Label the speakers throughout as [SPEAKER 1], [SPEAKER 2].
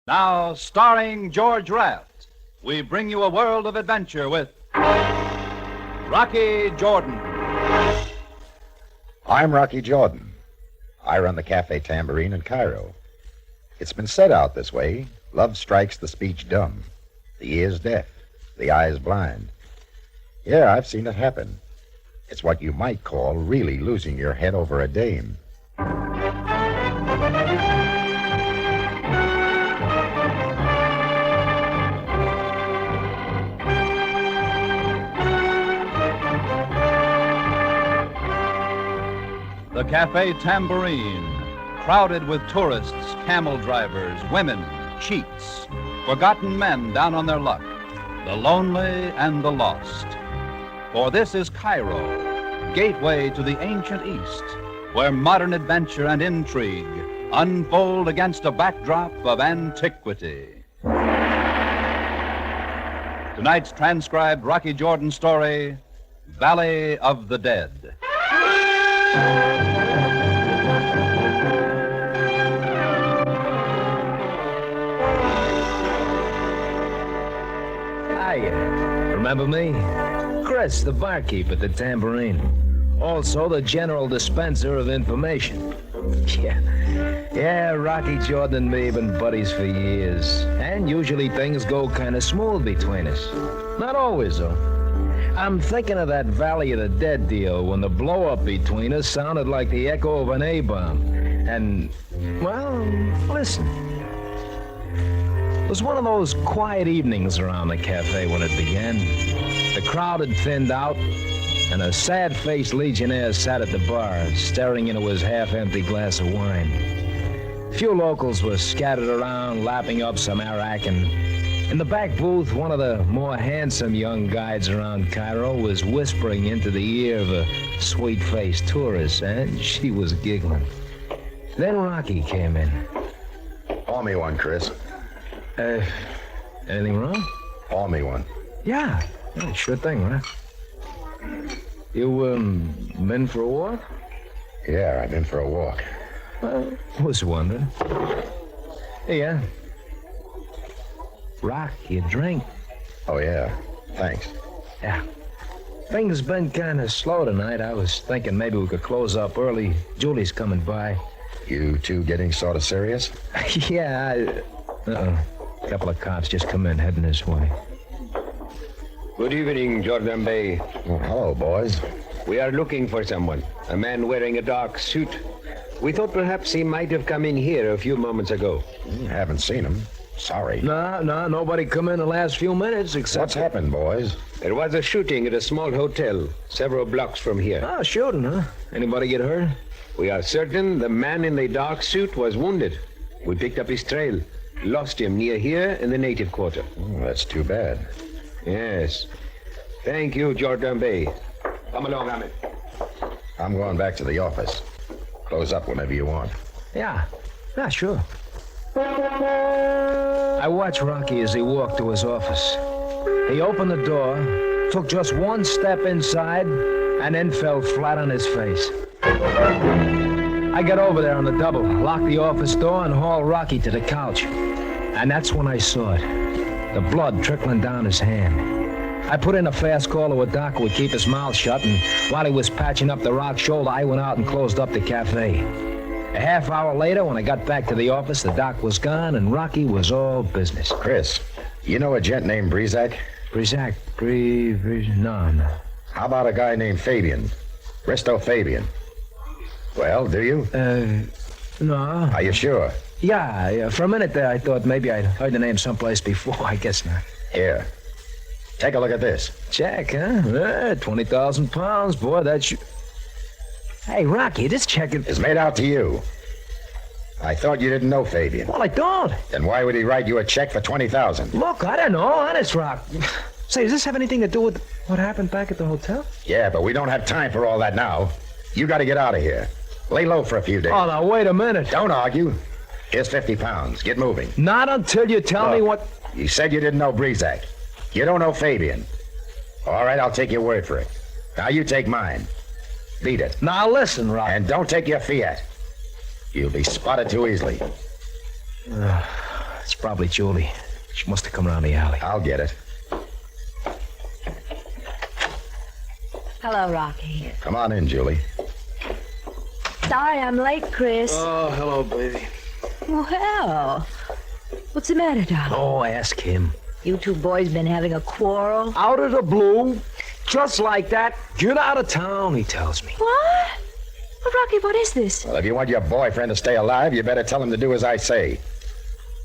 [SPEAKER 1] Now, starring George Raft, we bring you a world of adventure with Rocky Jordan.
[SPEAKER 2] I'm Rocky Jordan. I run the Cafe Tambourine in Cairo. It's been said out this way, love strikes the speech dumb, the ears deaf, the eyes blind. Yeah, I've seen it happen. It's what you might call really losing your head over a dame.
[SPEAKER 1] The Cafe Tambourine, crowded with tourists, camel drivers, women, cheats, forgotten men down on their luck, the lonely and the lost. For this is Cairo, gateway to the ancient East, where modern adventure and intrigue unfold against a backdrop of antiquity. Tonight's transcribed Rocky Jordan story, Valley of the Dead.
[SPEAKER 3] Remember me? Chris, the barkeep at the Tambourine. Also the general dispenser of information. Yeah, Rocky Jordan and me have been buddies for years. And usually things go kind of smooth between us. Not always, though. I'm thinking of that Valley of the Dead deal when the blow-up between us sounded like the echo of an A-bomb. And, well, listen. It was one of those quiet evenings around the cafe when it began. The crowd had thinned out, and a sad-faced legionnaire sat at the bar, staring into his half-empty glass of wine. A few locals were scattered around, lapping up some arak, and in the back booth, one of the more handsome young guides around Cairo was whispering into the ear of a sweet-faced tourist, and she was giggling. Then Rocky came in.
[SPEAKER 2] Pour me one, Chris.
[SPEAKER 3] Anything wrong?
[SPEAKER 2] Pour me one.
[SPEAKER 3] Yeah, sure thing, right? You, been for a walk?
[SPEAKER 2] Yeah, I've been for a walk.
[SPEAKER 3] Well, was wondering. Hey, Rock, you drink?
[SPEAKER 2] Oh, yeah. Thanks.
[SPEAKER 3] Yeah. Things been kind of slow tonight. I was thinking maybe we could close up early. Julie's coming by.
[SPEAKER 2] You two getting sort of serious?
[SPEAKER 3] Yeah, A couple of cops just come in heading this way.
[SPEAKER 4] Good evening, Jordan Bey.
[SPEAKER 2] Well, hello, boys.
[SPEAKER 4] We are looking for someone. A man wearing a dark suit. We thought perhaps he might have come in here a few moments ago.
[SPEAKER 2] Haven't seen him. Sorry.
[SPEAKER 3] No, nobody come in the last few minutes except...
[SPEAKER 2] What's happened, boys?
[SPEAKER 4] There was a shooting at a small hotel several blocks from here.
[SPEAKER 3] Oh, shooting, huh? Anybody get hurt?
[SPEAKER 4] We are certain the man in the dark suit was wounded. We picked up his trail. Lost him near here in the native quarter.
[SPEAKER 2] Oh, that's too bad.
[SPEAKER 4] Yes. Thank you, Jordan Bey. Come along, Ahmed.
[SPEAKER 2] I'm going back to the office. Close up whenever you want.
[SPEAKER 3] Yeah, sure. I watched Rocky as he walked to his office. He opened the door, took just one step inside, and then fell flat on his face. I got over there on the double, locked the office door, and hauled Rocky to the couch. And that's when I saw it. The blood trickling down his hand. I put in a fast call to a doc who would keep his mouth shut, and while he was patching up the rock shoulder, I went out and closed up the cafe. A half hour later, when I got back to the office, the doc was gone, and Rocky was all business.
[SPEAKER 2] Chris, you know a gent named Brizak?
[SPEAKER 3] Brizak? No.
[SPEAKER 2] How about a guy named Fabian? Risto Fabian. Well, do you?
[SPEAKER 3] No.
[SPEAKER 2] Are you sure?
[SPEAKER 3] Yeah, for a minute there, I thought maybe I'd heard the name someplace before. I guess not.
[SPEAKER 2] Here. Take a look at this.
[SPEAKER 3] Check, huh? 20,000 pounds, boy, that's... Hey, Rocky, this check
[SPEAKER 2] is made out to you. I thought you didn't know Fabian.
[SPEAKER 3] Well, I don't.
[SPEAKER 2] Then why would he write you a check for 20,000?
[SPEAKER 3] Look, I don't know. Honest, Rock. Say, does this have anything to do with what happened back at the hotel?
[SPEAKER 2] Yeah, but we don't have time for all that now. You got to get out of here. Lay low for a few days.
[SPEAKER 3] Oh, now, wait a minute.
[SPEAKER 2] Don't argue. Here's 50 pounds. Get moving.
[SPEAKER 3] Not until you tell me what...
[SPEAKER 2] You said you didn't know Brizak. You don't know Fabian. All right, I'll take your word for it. Now you take mine. Beat it.
[SPEAKER 3] Now listen, Rock.
[SPEAKER 2] And don't take your fiat. You'll be spotted too easily.
[SPEAKER 3] It's probably Julie. She must have come around the alley.
[SPEAKER 2] I'll get it.
[SPEAKER 5] Hello, Rocky.
[SPEAKER 2] Come on in, Julie.
[SPEAKER 5] Sorry I'm late, Chris.
[SPEAKER 3] Oh, hello, baby.
[SPEAKER 5] Well, what's the matter, darling?
[SPEAKER 3] Oh, ask him.
[SPEAKER 5] You two boys been having a quarrel?
[SPEAKER 3] Out of the blue, just like that. Get out of town, he tells me.
[SPEAKER 5] What? Well, Rocky, what is this?
[SPEAKER 2] Well, if you want your boyfriend to stay alive, you better tell him to do as I say.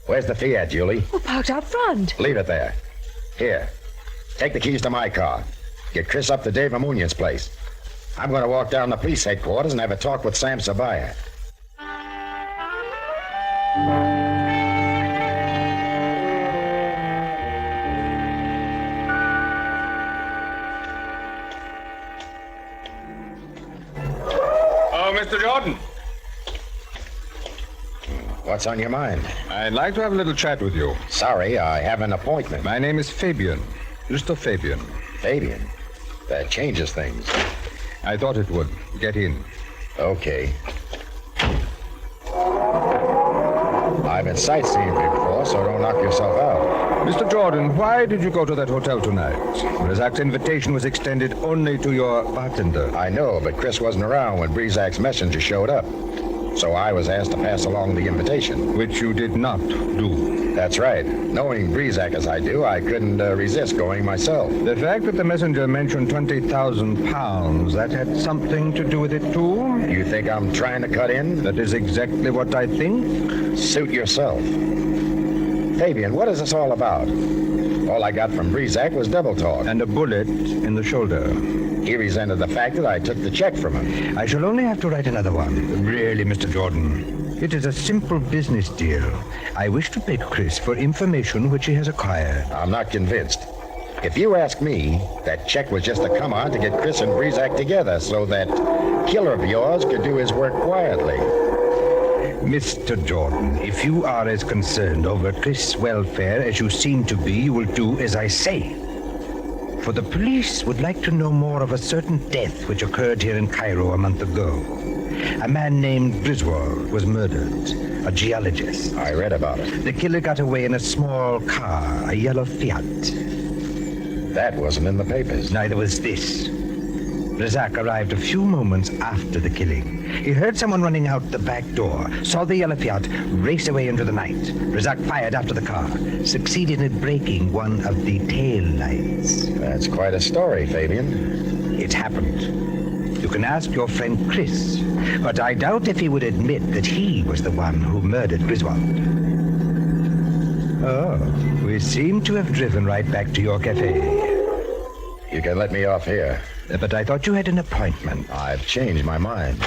[SPEAKER 2] Where's the Fiat, Julie?
[SPEAKER 5] We're parked out front.
[SPEAKER 2] Leave it there. Here, take the keys to my car. Get Chris up to Dave Amunion's place. I'm going to walk down to police headquarters and have a talk with Sam Sabaya.
[SPEAKER 6] Oh, Mr. Jordan.
[SPEAKER 2] What's on your mind?
[SPEAKER 6] I'd like to have a little chat with you.
[SPEAKER 2] Sorry, I have an appointment.
[SPEAKER 6] My name is Fabian. Mr. Fabian.
[SPEAKER 2] Fabian. That changes things.
[SPEAKER 6] I thought it would. Get in.
[SPEAKER 2] Okay. I've been sightseeing before, so don't knock yourself out.
[SPEAKER 6] Mr. Jordan, why did you go to that hotel tonight? Brizak's invitation was extended only to your bartender.
[SPEAKER 2] I know, but Chris wasn't around when Brizak's messenger showed up. So I was asked to pass along the invitation.
[SPEAKER 6] Which you did not do.
[SPEAKER 2] That's right. Knowing Brizak as I do, I couldn't resist going myself.
[SPEAKER 6] The fact that the messenger mentioned 20,000 pounds, that had something to do with it, too?
[SPEAKER 2] You think I'm trying to cut in?
[SPEAKER 6] That is exactly what I think.
[SPEAKER 2] Suit yourself. Fabian, what is this all about? All I got from Brizak was double talk.
[SPEAKER 6] And a bullet in the shoulder.
[SPEAKER 2] He resented the fact that I took the check from him.
[SPEAKER 6] I shall only have to write another one. Really, Mr. Jordan. It is a simple business deal. I wish to pay Chris for information which he has acquired.
[SPEAKER 2] I'm not convinced. If you ask me, that check was just a come-on to get Chris and Brizak together so that killer of yours could do his work quietly.
[SPEAKER 6] Mr. Jordan, if you are as concerned over Chris' welfare as you seem to be, you will do as I say. For the police would like to know more of a certain death which occurred here in Cairo a month ago. A man named Griswold was murdered, a geologist.
[SPEAKER 2] I read about it.
[SPEAKER 6] The killer got away in a small car, a yellow Fiat.
[SPEAKER 2] That wasn't in the papers.
[SPEAKER 6] Neither was this. Brizak arrived a few moments after the killing. He heard someone running out the back door, saw the yellow Fiat race away into the night. Brizak fired after the car, succeeded in breaking one of the tail lights.
[SPEAKER 2] That's quite a story, Fabian.
[SPEAKER 6] It happened. You can ask your friend Chris, but I doubt if he would admit that he was the one who murdered Griswold. Oh, we seem to have driven right back to your cafe.
[SPEAKER 2] You can let me off here.
[SPEAKER 6] But I thought you had an appointment.
[SPEAKER 2] I've changed my mind.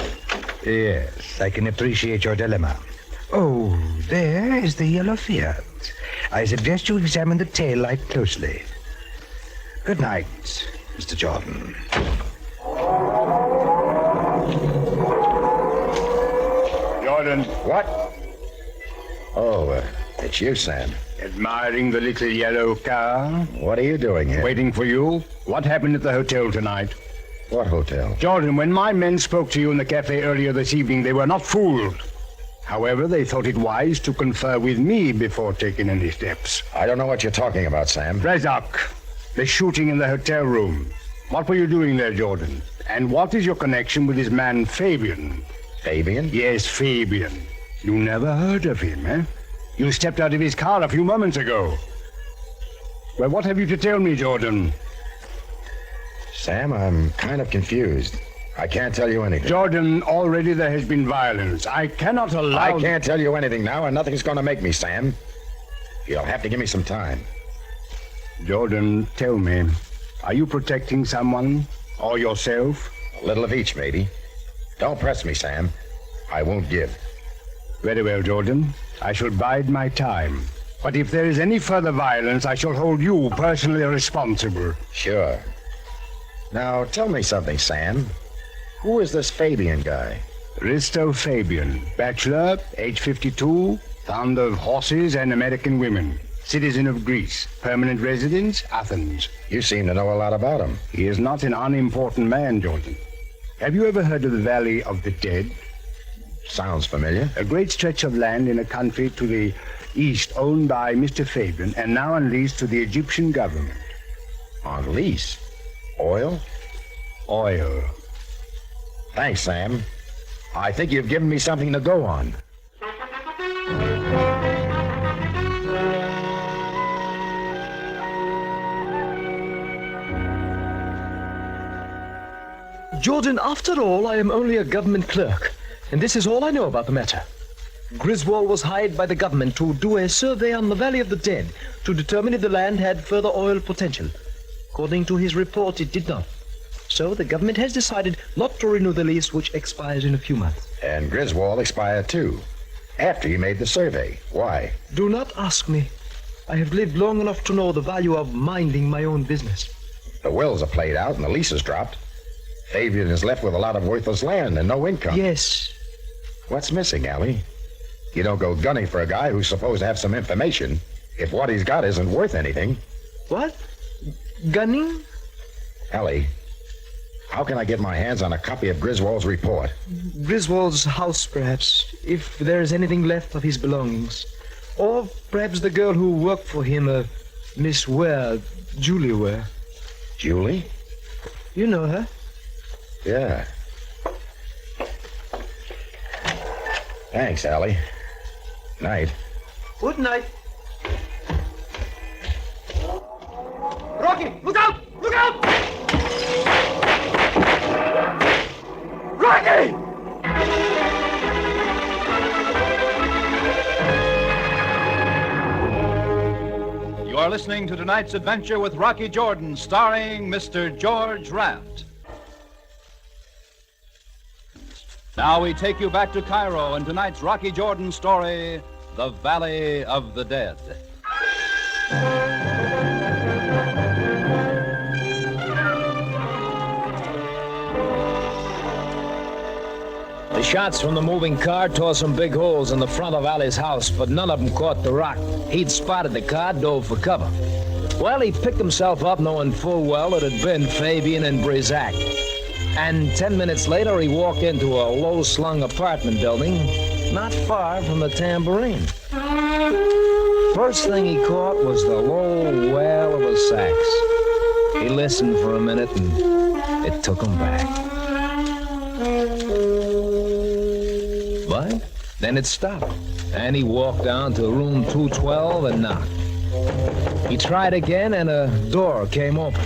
[SPEAKER 6] Yes, I can appreciate your dilemma. Oh, there is the yellow Fiat. I suggest you examine the tail light closely. Good night, Mr. Jordan.
[SPEAKER 7] Jordan,
[SPEAKER 2] What? Oh, it's you, Sam.
[SPEAKER 7] admiring the little yellow car,
[SPEAKER 2] What are you doing here?
[SPEAKER 7] waiting for you. What happened at the hotel tonight?
[SPEAKER 2] What hotel?
[SPEAKER 7] Jordan, when my men spoke to you in the cafe earlier this evening, they were not fooled. However, they thought it wise to confer with me before taking any steps.
[SPEAKER 2] I don't know what you're talking about, Sam.
[SPEAKER 7] Razak, the shooting in the hotel room. What were you doing there, Jordan? And what is your connection with this man, Fabian?
[SPEAKER 2] Fabian?
[SPEAKER 7] Yes, Fabian. You never heard of him, eh? You stepped out of his car a few moments ago. Well, what have you to tell me, Jordan?
[SPEAKER 2] Sam, I'm kind of confused. I can't tell you anything.
[SPEAKER 7] Jordan, already there has been violence. I cannot allow...
[SPEAKER 2] I can't tell you anything now, and nothing's going to make me, Sam. You'll have to give me some time.
[SPEAKER 7] Jordan, tell me, are you protecting someone or yourself?
[SPEAKER 2] A little of each, maybe. Don't press me, Sam. I won't give.
[SPEAKER 7] Very well, Jordan. I shall bide my time. But if there is any further violence, I shall hold you personally responsible.
[SPEAKER 2] Sure. Now, tell me something, Sam. Who is this Fabian guy?
[SPEAKER 7] Risto Fabian, bachelor, age 52, fond of horses and American women. Citizen of Greece, permanent residence, Athens.
[SPEAKER 2] You seem to know a lot about him.
[SPEAKER 7] He is not an unimportant man, Jordan. Have you ever heard of the Valley of the Dead?
[SPEAKER 2] Sounds familiar.
[SPEAKER 7] A great stretch of land in a country to the east owned by Mr. Fabian and now on lease to the Egyptian government.
[SPEAKER 2] On lease? Oil?
[SPEAKER 7] Oil.
[SPEAKER 2] Thanks, Sam. I think you've given me something to go on.
[SPEAKER 3] Jordan, after all, I am only a government clerk, and this is all I know about the matter. Griswold was hired by the government to do a survey on the Valley of the Dead to determine if the land had further oil potential. According to his report, it did not. So the government has decided not to renew the lease, which expires in a few months.
[SPEAKER 2] And Griswold expired too. After you made the survey. Why?
[SPEAKER 3] Do not ask me. I have lived long enough to know the value of minding my own business.
[SPEAKER 2] The wills are played out and the lease is dropped. Fabian is left with a lot of worthless land and no income.
[SPEAKER 3] Yes.
[SPEAKER 2] What's missing, Allie? You don't go gunning for a guy who's supposed to have some information if what he's got isn't worth anything.
[SPEAKER 3] What? Gunning?
[SPEAKER 2] Allie, how can I get my hands on a copy of Griswold's report?
[SPEAKER 3] Griswold's house, perhaps, if there is anything left of his belongings. Or perhaps the girl who worked for him, Miss Ware, Julie Ware.
[SPEAKER 2] Julie?
[SPEAKER 3] You know her?
[SPEAKER 2] Yeah. Thanks, Allie. Night.
[SPEAKER 3] Good night. Rocky, look out! Look out! Rocky!
[SPEAKER 1] You are listening to tonight's adventure with Rocky Jordan, starring Mr. George Raft. Now we take you back to Cairo in tonight's Rocky Jordan story, The Valley of the Dead.
[SPEAKER 3] The shots from the moving car tore some big holes in the front of Ali's house, but none of them caught the rock. He'd spotted the car, dove for cover. Well, he picked himself up knowing full well it had been Fabian and Brizac. And 10 minutes later, he walked into a low-slung apartment building not far from the Tambourine. First thing he caught was the low wail of a sax. He listened for a minute, and it took him back. But then it stopped, and he walked down to room 212 and knocked. He tried again, and a door came open.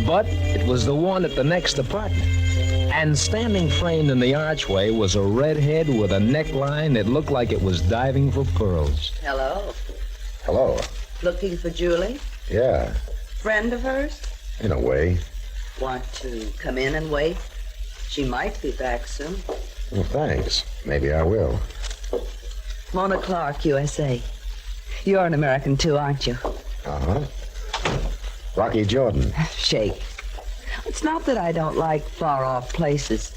[SPEAKER 3] But it was the one at the next apartment. And standing framed in the archway was a redhead with a neckline that looked like it was diving for pearls.
[SPEAKER 8] Hello.
[SPEAKER 2] Hello.
[SPEAKER 8] Looking for Julie?
[SPEAKER 2] Yeah,
[SPEAKER 8] Friend of hers?
[SPEAKER 2] in a way.
[SPEAKER 8] Want to come in and wait? She might be back soon.
[SPEAKER 2] Well, thanks. Maybe I will.
[SPEAKER 8] Mona Clark, USA. You're an American too, aren't you?
[SPEAKER 2] Uh-huh. Rocky Jordan.
[SPEAKER 8] Shake. It's not that I don't like far-off places.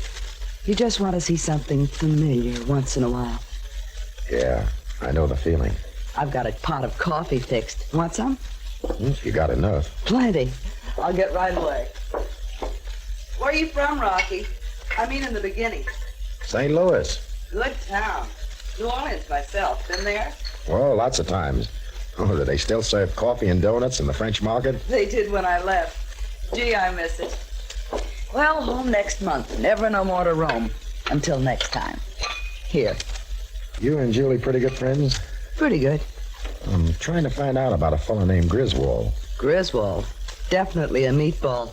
[SPEAKER 8] You just want to see something familiar once in a while.
[SPEAKER 2] Yeah, I know the feeling.
[SPEAKER 8] I've got a pot of coffee fixed. Want some?
[SPEAKER 2] You got enough.
[SPEAKER 8] Plenty. I'll get right away. Where are you from, Rocky? I mean in the beginning.
[SPEAKER 2] St. Louis.
[SPEAKER 8] Good town. New Orleans myself. Been there?
[SPEAKER 2] Well, lots of times. Oh, do they still serve coffee and donuts in the French market?
[SPEAKER 8] They did when I left. Gee, I miss it. Well, home next month. Never no more to roam. Until next time. Here.
[SPEAKER 2] You and Julie pretty good friends?
[SPEAKER 8] Pretty good.
[SPEAKER 2] I'm trying to find out about a fellow named Griswold.
[SPEAKER 8] Griswold. Definitely a meatball.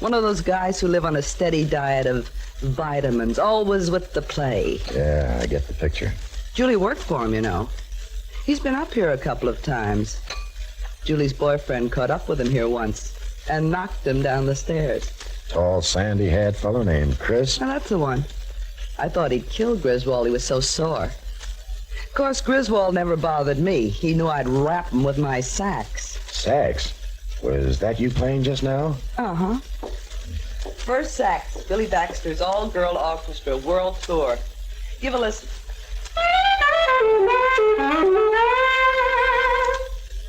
[SPEAKER 8] One of those guys who live on a steady diet of vitamins, always with the play.
[SPEAKER 2] Yeah, I get the picture.
[SPEAKER 8] Julie worked for him, you know. He's been up here a couple of times. Julie's boyfriend caught up with him here once and knocked him down the stairs.
[SPEAKER 2] Tall, sandy-haired fellow named Chris.
[SPEAKER 8] Now, that's the one. I thought he'd killed Griswold. He was so sore. Of course, Griswold never bothered me. He knew I'd rap him with my sax.
[SPEAKER 2] Sax? Was that you playing just now?
[SPEAKER 8] Uh-huh. First sax, Billy Baxter's all-girl orchestra world tour. Give a listen.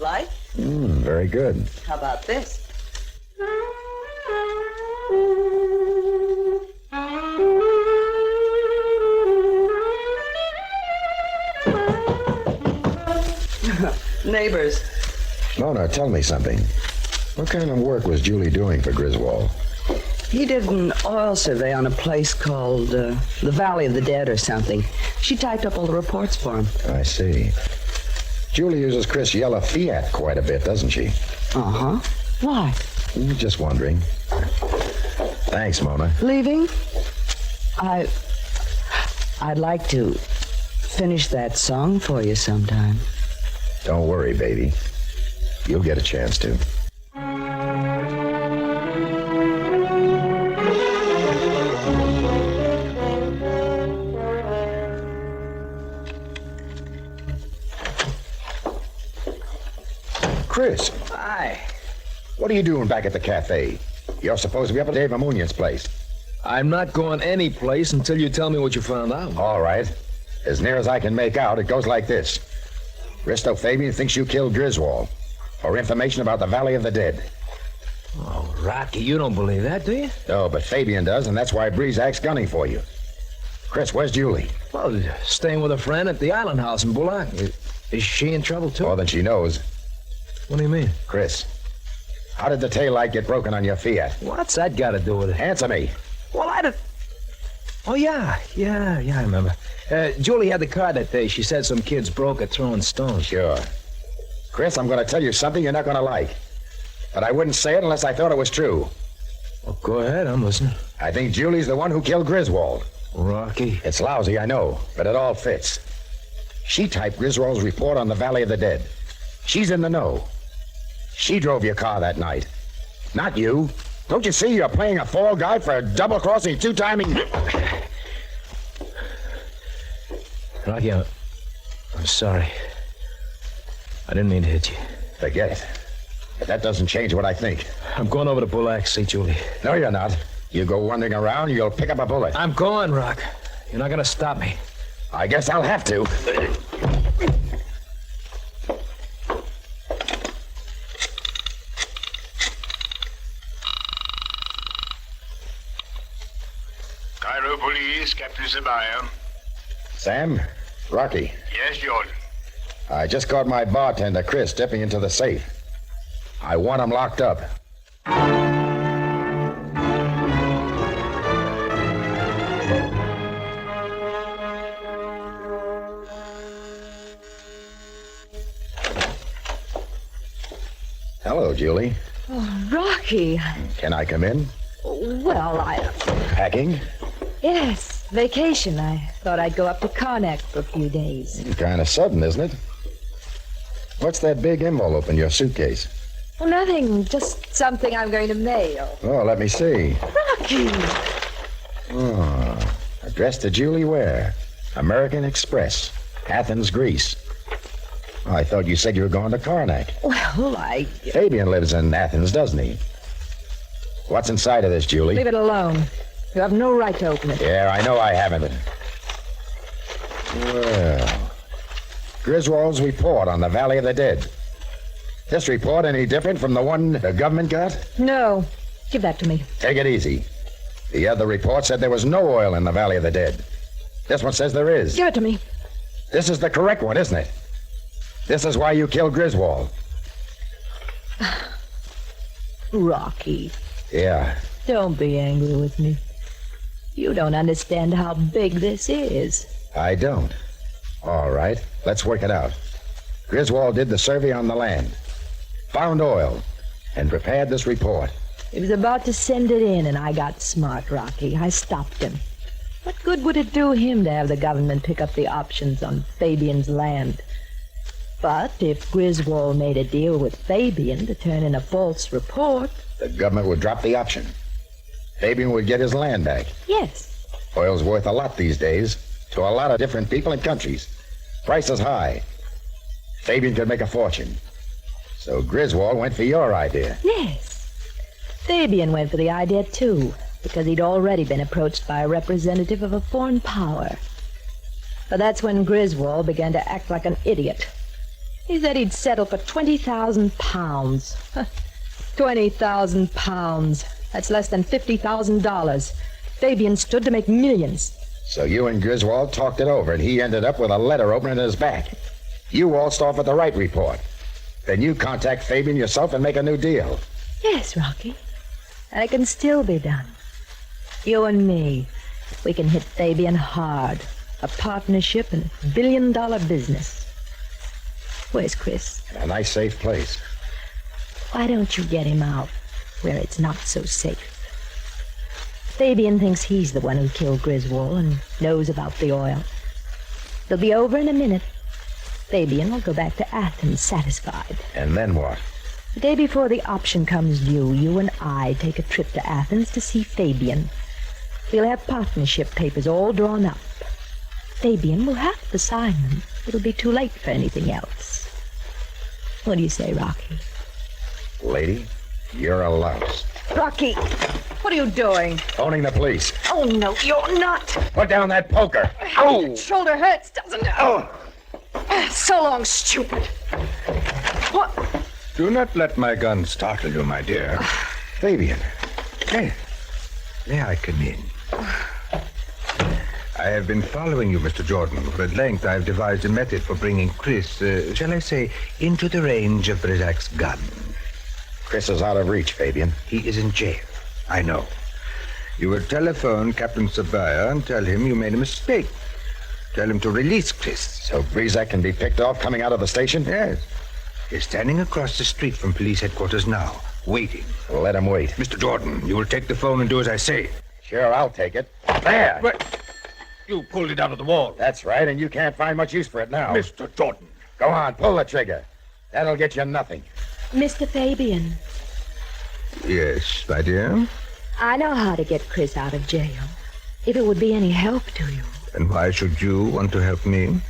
[SPEAKER 8] Like?
[SPEAKER 2] Very good.
[SPEAKER 8] How about this? Neighbors.
[SPEAKER 2] Mona, tell me something. What kind of work was Julie doing for Griswold?
[SPEAKER 8] He did an oil survey on a place called the Valley of the Dead or something. She typed up all the reports for him.
[SPEAKER 2] I see. Julie uses Chris' yellow Fiat quite a bit, doesn't she?
[SPEAKER 8] Uh-huh. Why?
[SPEAKER 2] Just wondering. Thanks, Mona.
[SPEAKER 8] Leaving? I'd like to finish that song for you sometime.
[SPEAKER 2] Don't worry, baby. You'll get a chance to. Chris.
[SPEAKER 3] Hi.
[SPEAKER 2] What are you doing back at the cafe? You're supposed to be up at Dave Amunion's place.
[SPEAKER 3] I'm not going any place until you tell me what you found out.
[SPEAKER 2] All right. As near as I can make out, it goes like this. Risto Fabian thinks you killed Griswold for information about the Valley of the Dead.
[SPEAKER 3] Oh, Rocky, you don't believe that, do you?
[SPEAKER 2] No, but Fabian does, and that's why Breezak's gunning for you. Chris, where's Julie?
[SPEAKER 3] Well, staying with a friend at the Island House in Bullock. Is she in trouble, too?
[SPEAKER 2] More than she knows.
[SPEAKER 3] What do you mean?
[SPEAKER 2] Chris, how did the tail light get broken on your Fiat?
[SPEAKER 3] What's that got to do with it?
[SPEAKER 2] Answer me.
[SPEAKER 3] Well, Oh, yeah, I remember. Julie had the car that day. She said some kids broke it throwing stones.
[SPEAKER 2] Sure. Chris, I'm going to tell you something you're not going to like. But I wouldn't say it unless I thought it was true.
[SPEAKER 3] Well, go ahead, I'm listening.
[SPEAKER 2] I think Julie's the one who killed Griswold.
[SPEAKER 3] Rocky.
[SPEAKER 2] It's lousy, I know, but it all fits. She typed Griswold's report on the Valley of the Dead. She's in the know. She drove your car that night. Not you. Don't you see you're playing a fall guy for a double-crossing, two-timing...
[SPEAKER 3] Rocky, I'm sorry. I didn't mean to hit you.
[SPEAKER 2] Forget it. But that doesn't change what I think.
[SPEAKER 3] I'm going over to Bullock, see Julie.
[SPEAKER 2] No, you're not. You go wandering around, you'll pick up a bullet.
[SPEAKER 3] I'm going, Rock. You're not going to stop me.
[SPEAKER 2] I guess I'll have to.
[SPEAKER 9] Cairo Police, Captain Ceballos.
[SPEAKER 2] Sam? Rocky.
[SPEAKER 9] Yes, Jordan.
[SPEAKER 2] I just caught my bartender, Chris, stepping into the safe. I want him locked up. Hello, Julie.
[SPEAKER 5] Oh, Rocky.
[SPEAKER 2] Can I come in?
[SPEAKER 5] Well,
[SPEAKER 2] Packing?
[SPEAKER 5] Yes, vacation. I thought I'd go up to Karnak for a few days.
[SPEAKER 2] Kind of sudden, isn't it? What's that big envelope in your suitcase?
[SPEAKER 5] Well, nothing. Just something I'm going to mail.
[SPEAKER 2] Oh, let me see.
[SPEAKER 5] Rocky!
[SPEAKER 2] Oh, addressed to Julie Ware, American Express, Athens, Greece. Oh, I thought you said you were going to Karnak.
[SPEAKER 5] Well,
[SPEAKER 2] Fabian lives in Athens, doesn't he? What's inside of this, Julie?
[SPEAKER 5] Leave it alone. You have no right to open it.
[SPEAKER 2] Yeah, I know I haven't. Well, Griswold's report on the Valley of the Dead. This report any different from the one the government got?
[SPEAKER 5] No. Give that to me.
[SPEAKER 2] Take it easy. The other report said there was no oil in the Valley of the Dead. This one says there is.
[SPEAKER 5] Give it to me.
[SPEAKER 2] This is the correct one, isn't it? This is why you killed Griswold.
[SPEAKER 5] Rocky,
[SPEAKER 2] Yeah.
[SPEAKER 5] don't be angry with me. You don't understand how big this is.
[SPEAKER 2] I don't. All right, let's work it out. Griswold did the survey on the land, found oil, and prepared this report.
[SPEAKER 5] He was about to send it in, and I got smart, Rocky. I stopped him. What good would it do him to have the government pick up the options on Fabian's land? But if Griswold made a deal with Fabian to turn in a false report...
[SPEAKER 2] The government would drop the option. Fabian would get his land back.
[SPEAKER 5] Yes.
[SPEAKER 2] Oil's worth a lot these days, to a lot of different people and countries. Price is high. Fabian could make a fortune. So Griswold went for your idea.
[SPEAKER 5] Yes. Fabian went for the idea, too, because he'd already been approached by a representative of a foreign power. But that's when Griswold began to act like an idiot. He said he'd settle for 20,000 pounds. 20,000 pounds. That's less than $50,000. Fabian stood to make millions.
[SPEAKER 2] So you and Griswold talked it over, and he ended up with a letter opener in his back. You waltzed off with the right report. Then you contact Fabian yourself and make a new deal.
[SPEAKER 5] Yes, Rocky. And it can still be done. You and me, we can hit Fabian hard. A partnership and a billion-dollar business. Where's Chris?
[SPEAKER 2] In a nice, safe place.
[SPEAKER 5] Why don't you get him out where it's not so safe? Fabian thinks he's the one who killed Griswold and knows about the oil. They'll be over in a minute. Fabian will go back to Athens satisfied.
[SPEAKER 2] And then what?
[SPEAKER 5] The day before the option comes due, you and I take a trip to Athens to see Fabian. We'll have partnership papers all drawn up. Fabian will have to sign them. It'll be too late for anything else. What do you say, Rocky?
[SPEAKER 2] Lady, you're a louse.
[SPEAKER 5] Rocky, what are you doing?
[SPEAKER 2] Phoning the police.
[SPEAKER 5] Oh, no, you're not.
[SPEAKER 2] Put down that poker. Ow!
[SPEAKER 5] Shoulder hurts, doesn't it?
[SPEAKER 2] Oh!
[SPEAKER 5] So long, stupid. What?
[SPEAKER 6] Do not let my gun startle you, my dear.
[SPEAKER 2] Fabian.
[SPEAKER 6] May I come in? I have been following you, Mr. Jordan. For at length, I have devised a method for bringing Chris, shall I say, into the range of Brizak's gun.
[SPEAKER 2] Chris is out of reach, Fabian.
[SPEAKER 6] He is in jail. I know. You will telephone Captain Sabaya and tell him you made a mistake. Tell him to release Chris.
[SPEAKER 2] So Brizak can be picked off coming out of the station?
[SPEAKER 6] Yes. He's standing across the street from police headquarters now, waiting.
[SPEAKER 2] Well, let him wait.
[SPEAKER 6] Mr. Jordan, you will take the phone and do as I say.
[SPEAKER 2] Sure, I'll take it. There!
[SPEAKER 6] But you pulled it out of the wall.
[SPEAKER 2] That's right, and you can't find much use for it now.
[SPEAKER 6] Mr. Jordan.
[SPEAKER 2] Go on, pull the trigger. That'll get you nothing.
[SPEAKER 5] Mr. Fabian,
[SPEAKER 6] Yes, my dear.
[SPEAKER 5] I know how to get Chris out of jail. If it would be any help to you.
[SPEAKER 6] And why should you want to help me?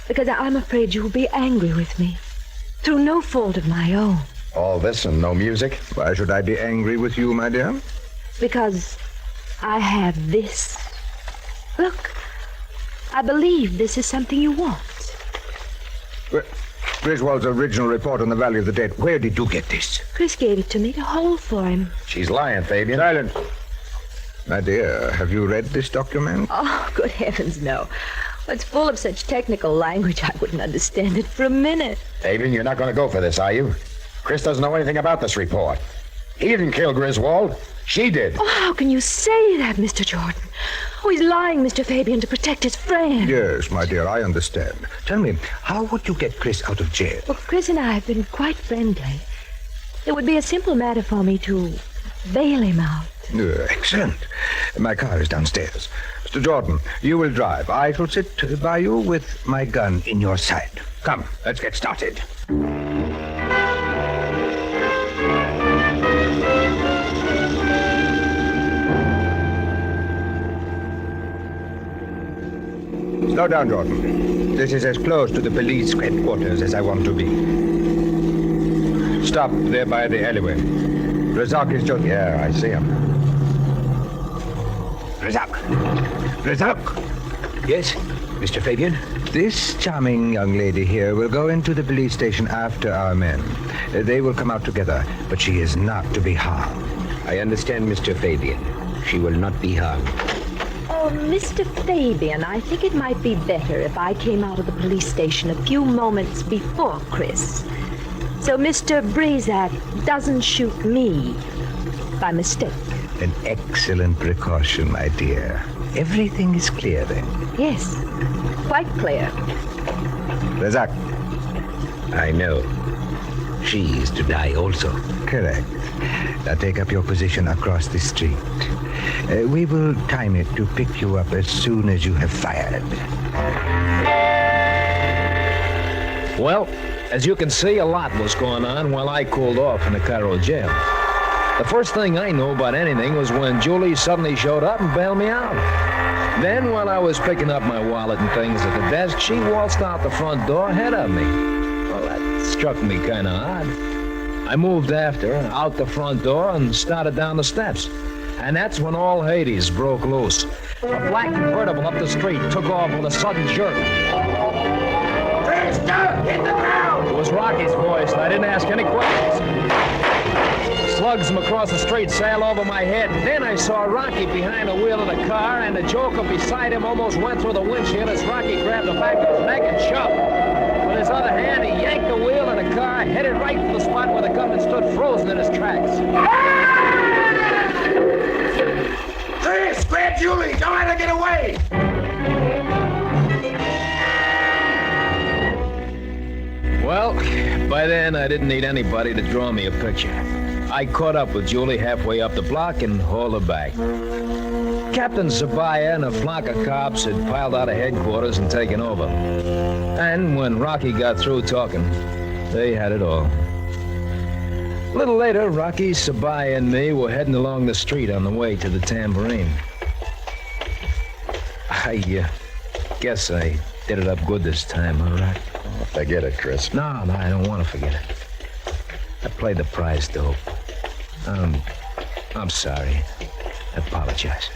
[SPEAKER 5] Because I'm afraid you'll be angry with me. Through no fault of my own.
[SPEAKER 2] All this and no music?
[SPEAKER 6] Why should I be angry with you, my dear?
[SPEAKER 5] Because I have this. Look, I believe this is something you want.
[SPEAKER 6] Griswold's original report on the Valley of the Dead. Where did you get this?
[SPEAKER 5] Chris gave it to me to hold for him.
[SPEAKER 2] She's lying, Fabian.
[SPEAKER 6] Silence. My dear, have you read this document?
[SPEAKER 5] Oh, good heavens, no. It's full of such technical language I wouldn't understand it for a minute.
[SPEAKER 2] Fabian, you're not going to go for this, are you? Chris doesn't know anything about this report. He didn't kill Griswold. She did.
[SPEAKER 5] Oh, how can you say that, Mr. Jordan? Oh, he's lying, Mr. Fabian, to protect his friend.
[SPEAKER 6] Yes, my dear, I understand. Tell me, how would you get Chris out of jail?
[SPEAKER 5] Well, Chris and I have been quite friendly. It would be a simple matter for me to bail him out.
[SPEAKER 6] Excellent. My car is downstairs. Mr. Jordan, you will drive. I shall sit by you with my gun in your side. Come, let's get started. Slow down, Jordan. This is as close to the police headquarters as I want to be. Stop there by the alleyway. Razak is just...
[SPEAKER 2] Yeah, I see him.
[SPEAKER 6] Razak! Razak! Yes, Mr. Fabian? This charming young lady here will go into the police station after our men. They will come out together, but she is not to be harmed.
[SPEAKER 4] I understand, Mr. Fabian. She will not be harmed.
[SPEAKER 5] Oh, Mr. Fabian, I think it might be better if I came out of the police station a few moments before Chris. So Mr. Brizak doesn't shoot me by mistake.
[SPEAKER 6] An excellent precaution, my dear. Everything is clear then.
[SPEAKER 5] Yes, quite clear.
[SPEAKER 6] Razak.
[SPEAKER 4] I know. She is to die also.
[SPEAKER 6] Correct. Now take up your position across the street. We will time it to pick you up as soon as you have fired.
[SPEAKER 3] Well, as you can see, a lot was going on while I cooled off in the Cairo jail. The first thing I knew about anything was when Julie suddenly showed up and bailed me out. Then, while I was picking up my wallet and things at the desk, she waltzed out the front door ahead of me. Well, that struck me kind of odd. I moved after her, out the front door, and started down the steps. And that's when all Hades broke loose. A black convertible up the street took off with a sudden jerk.
[SPEAKER 9] Faster! Hit the ground!
[SPEAKER 3] It was Rocky's voice, and I didn't ask any questions. Slugs from across the street sailed over my head. Then I saw Rocky behind the wheel of the car, and the joker beside him almost went through the windshield as Rocky grabbed the back of his neck and shoved. With his other hand, he yanked the wheel, and the car headed about frozen in his tracks.
[SPEAKER 6] Chris, grab Julie! Don't let her get away!
[SPEAKER 3] Well, by then I didn't need anybody to draw me a picture. I caught up with Julie halfway up the block and hauled her back. Captain Zabaya and a flock of cops had piled out of headquarters and taken over. And when Rocky got through talking, they had it all. A little later, Rocky, Zabaya, and me were heading along the street on the way to the Tambourine. I guess I did it up good this time, all right?
[SPEAKER 2] Oh, forget it, Chris.
[SPEAKER 3] No, I don't want to forget it. I played the prize dope. I'm sorry. I apologize.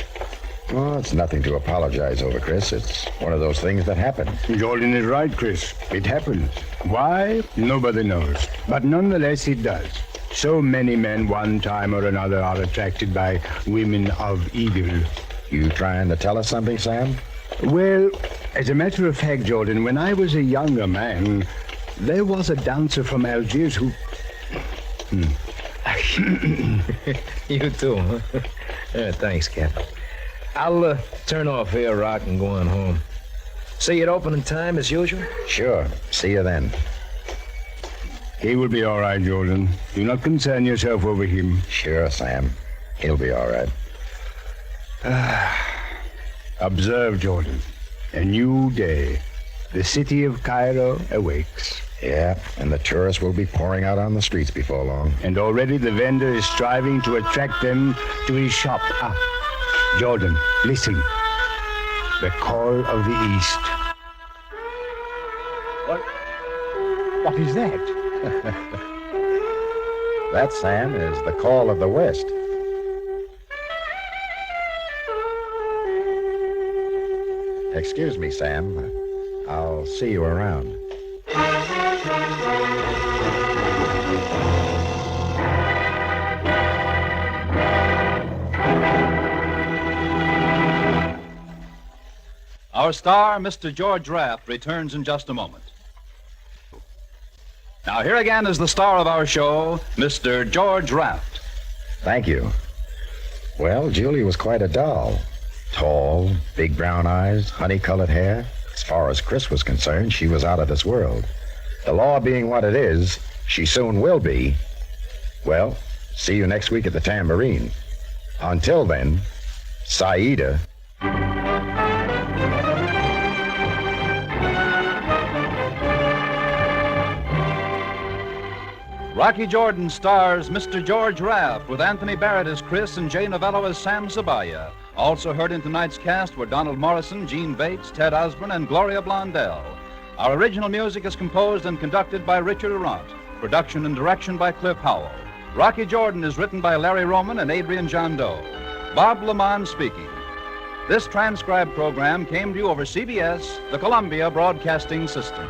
[SPEAKER 2] Well, it's nothing to apologize over, Chris. It's one of those things that happen.
[SPEAKER 7] Jordan is right, Chris. It happens. Why? Nobody knows. But nonetheless, it does. So many men, one time or another, are attracted by women of evil.
[SPEAKER 2] You trying to tell us something, Sam?
[SPEAKER 7] Well, as a matter of fact, Jordan, when I was a younger man, there was a dancer from Algiers who...
[SPEAKER 3] You too, huh? Yeah, thanks, Captain. I'll turn off here, Rock, and go on home. See you at opening time as usual?
[SPEAKER 2] Sure. See you then.
[SPEAKER 7] He will be all right, Jordan. Do not concern yourself over him.
[SPEAKER 2] Sure, Sam. He'll be all right.
[SPEAKER 7] Observe, Jordan. A new day. The city of Cairo awakes.
[SPEAKER 2] Yeah, and the tourists will be pouring out on the streets before long.
[SPEAKER 7] And already the vendor is striving to attract them to his shop. Jordan, listen. The call of the East. What is that?
[SPEAKER 2] That, Sam, is the call of the West. Excuse me, Sam. I'll see you around.
[SPEAKER 1] Our star, Mr. George Raft, returns in just a moment. Now, here again is the star of our show, Mr. George Raft.
[SPEAKER 2] Thank you. Well, Julie was quite a doll. Tall, big brown eyes, honey-colored hair. As far as Chris was concerned, she was out of this world. The law being what it is, she soon will be. Well, see you next week at the Tambourine. Until then, Saida.
[SPEAKER 1] Rocky Jordan stars Mr. George Raft with Anthony Barrett as Chris and Jay Novello as Sam Zabaya. Also heard in tonight's cast were Donald Morrison, Gene Bates, Ted Osborne, and Gloria Blondell. Our original music is composed and conducted by Richard Arant. Production and direction by Cliff Howell. Rocky Jordan is written by Larry Roman and Adrian John Doe. Bob Lamont speaking. This transcribed program came to you over CBS, the Columbia Broadcasting System.